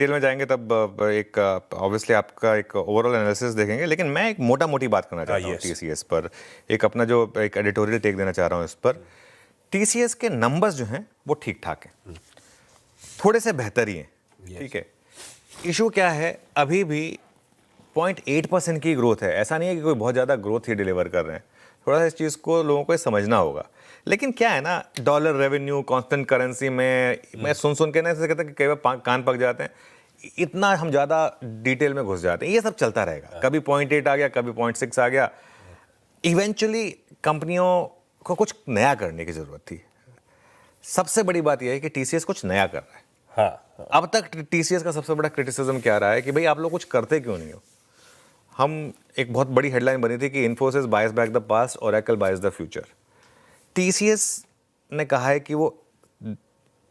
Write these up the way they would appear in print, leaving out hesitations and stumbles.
Detail में जाएंगे तब एक ऑब्वियसली आपका एक ओवरऑल एनालिसिस देखेंगे, लेकिन मैं एक मोटा मोटी बात करना चाहता हूँ टीसीएस पर, एक अपना जो एक एडिटोरियल टेक देना चाह रहा हूँ इस पर। टीसीएस के नंबर्स जो हैं वो ठीक ठाक हैं, थोड़े से बेहतर ही हैं, ठीक है। इशू क्या है, अभी भी 0.8% की ग्रोथ है, ऐसा नहीं है कि कोई बहुत ज़्यादा ग्रोथ ही डिलीवर कर रहे हैं। थोड़ा सा इस चीज़ को लोगों को समझना होगा। लेकिन क्या है ना, डॉलर रेवेन्यू कांस्टेंट करेंसी में मैं सुन के ना ऐसे कहता कि कई बार कान पक जाते हैं, इतना हम ज़्यादा डिटेल में घुस जाते हैं। ये सब चलता रहेगा, कभी 0.8 आ गया, कभी 0.6 आ गया। इवेंचुअली कंपनियों को कुछ नया करने की ज़रूरत थी। सबसे बड़ी बात यह है कि टीसीएस कुछ नया कर रहा है। हाँ। अब तक टीसीएस का सबसे बड़ा क्रिटिसिज्म क्या रहा है कि भाई आप लोग कुछ करते क्यों नहीं हो। हम एक बहुत बड़ी हेडलाइन बनी थी कि Infosys boys back the past, Oracle boys the future. TCS ने कहा है कि वो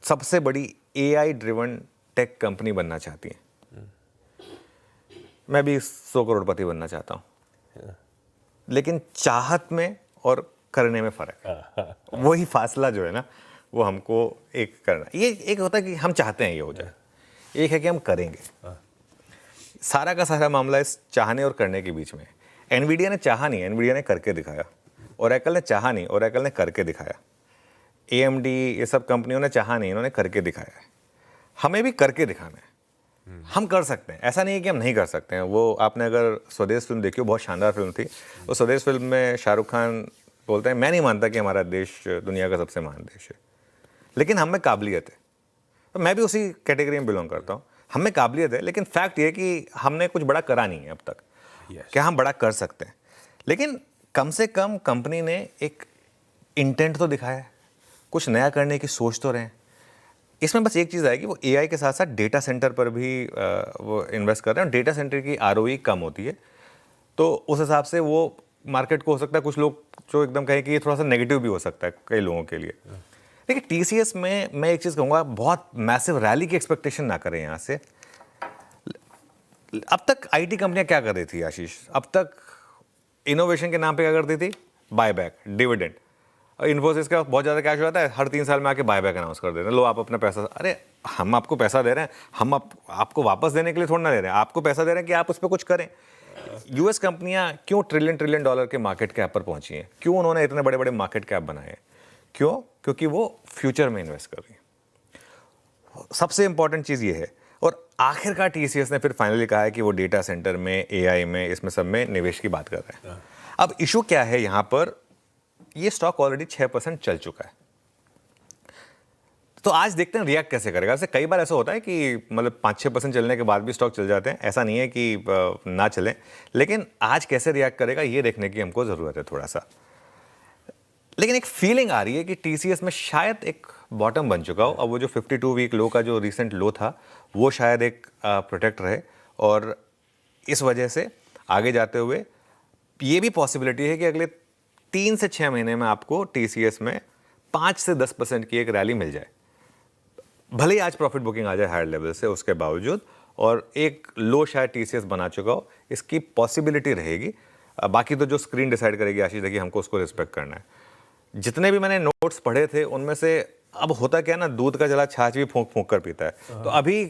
सबसे बड़ी एआई ड्रिवन टेक कंपनी बनना चाहती है। मैं भी 100 करोड़पति बनना चाहता हूं, लेकिन चाहत में और करने में फर्क है। वही फासला जो है ना, वो हमको एक करना, ये एक होता है कि हम चाहते हैं ये हो जाए, एक है कि हम करेंगे। सारा का सारा मामला इस चाहने और करने के बीच में है। एनवीडिया ने चाहा नहीं, एनवीडिया ने करके दिखाया। ओरेकल ने चाहा नहीं, ओरेकल ने करके दिखाया। एएमडी, ये सब कंपनियों ने चाहा नहीं, इन्होंने करके दिखाया है। हमें भी करके दिखाना है। हम कर सकते हैं, ऐसा नहीं है कि हम नहीं कर सकते हैं। वो आपने अगर स्वदेश फिल्म देखी हो, बहुत शानदार फिल्म थी। उस स्वदेश फिल्म में शाहरुख खान बोलते हैं, मैं नहीं मानता कि हमारा देश दुनिया का सबसे महान देश है, लेकिन हम में काबिलियत है। तो मैं भी उसी कैटेगरी में बिलोंग करता हूँ। हम में काबिलियत है, लेकिन फैक्ट ये है कि हमने कुछ बड़ा करा नहीं है अब तक। क्या हम बड़ा कर सकते हैं, लेकिन कम से कम कंपनी ने एक इंटेंट तो दिखाया है, कुछ नया करने की सोच तो रहे हैं। इसमें बस एक चीज़ आएगी, वो एआई के साथ साथ डेटा सेंटर पर भी वो इन्वेस्ट कर रहे हैं। डेटा सेंटर की आरओई कम होती है, तो उस हिसाब से वो मार्केट को हो सकता है कुछ लोग जो एकदम कहें कि ये थोड़ा सा नेगेटिव भी हो सकता है कई लोगों के लिए। देखिए टीसीएस में मैं एक चीज़ कहूँगा, बहुत मैसिव रैली की एक्सपेक्टेशन ना करें यहाँ से। अब तक आईटी कंपनियाँ क्या कर रही थी आशीष? अब तक इनोवेशन के नाम पे क्या करती थी? Buyback, dividend. और इन्फोसिस का बहुत ज़्यादा कैश होता है, हर 3 साल में आके बायबैक अनाउंस कर देते हैं, लो आप अपना पैसा। अरे हम आपको पैसा दे रहे हैं, हम आपको वापस देने के लिए थोड़ा ना दे रहे हैं, आपको पैसा दे रहे हैं कि आप उस पर कुछ करें। यूएस कंपनियां क्यों ट्रिलियन डॉलर के मार्केट कैप पर पहुंची हैं? क्यों उन्होंने इतने बड़े बड़े मार्केट कैप बनाए हैं? क्यों? क्योंकि वो फ्यूचर में इन्वेस्ट कर रही हैं। सबसे इंपॉर्टेंट चीज़ ये है। और आखिरकार टीसीएस ने फिर फाइनली कहा है कि वो डेटा सेंटर में, एआई में, इसमें सब में निवेश की बात कर रहे हैं। अब इशू क्या है यहाँ पर, ये स्टॉक ऑलरेडी 6% चल चुका है। तो आज देखते हैं रिएक्ट कैसे करेगा। ऐसे कई बार ऐसा होता है कि मतलब 5-6% चलने के बाद भी स्टॉक चल जाते हैं, ऐसा नहीं है कि ना चलें, लेकिन आज कैसे रिएक्ट करेगा ये देखने की हमको ज़रूरत है थोड़ा सा। लेकिन एक फीलिंग आ रही है कि टीसीएस में शायद एक बॉटम बन चुका हो। अब वो जो 52 वीक लो का जो रिसेंट लो था, वो शायद एक प्रोटेक्ट रहे, और इस वजह से आगे जाते हुए ये भी पॉसिबिलिटी है कि अगले 3 से 6 महीने में आपको टीसीएस में 5 से 10% की एक रैली मिल जाए। भले ही आज प्रॉफिट बुकिंग आ जाए हायर लेवल से, उसके बावजूद, और एक लो शायद टीसीएस बना चुका हो, इसकी पॉसिबिलिटी रहेगी। बाकी तो जो स्क्रीन डिसाइड करेगी आशीष, देखिए हमको उसको रिस्पेक्ट करना है। जितने भी मैंने नोट्स पढ़े थे उनमें से अब होता क्या ना, दूध का जला छाछ भी फूंक फूंक कर पीता है। तो अभी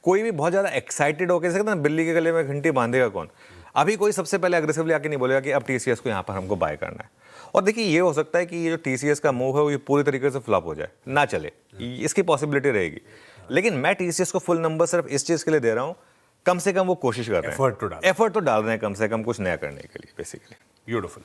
कोई भी बहुत ज़्यादा एक्साइटेड होकर सकता ना, बिल्ली के गले में घंटी बांधेगा कौन? अभी कोई सबसे पहले अग्रेसिवली आके नहीं बोलेगा कि अब टीसीएस को यहाँ पर हमको बाय करना है। और देखिए ये हो सकता है कि ये जो टीसीएस का मूव है वो ये पूरी तरीके से फ्लॉप हो जाए, ना चले, इसकी पॉसिबिलिटी रहेगी। लेकिन मैं टीसीएस को फुल नंबर सिर्फ इस चीज़ के लिए दे रहा हूँ, कम से कम वो कोशिश कर रहे हैं, एफर्ट तो डाल रहे हैं कम से कम कुछ नया करने के लिए, बेसिकली। ब्यूटीफुल।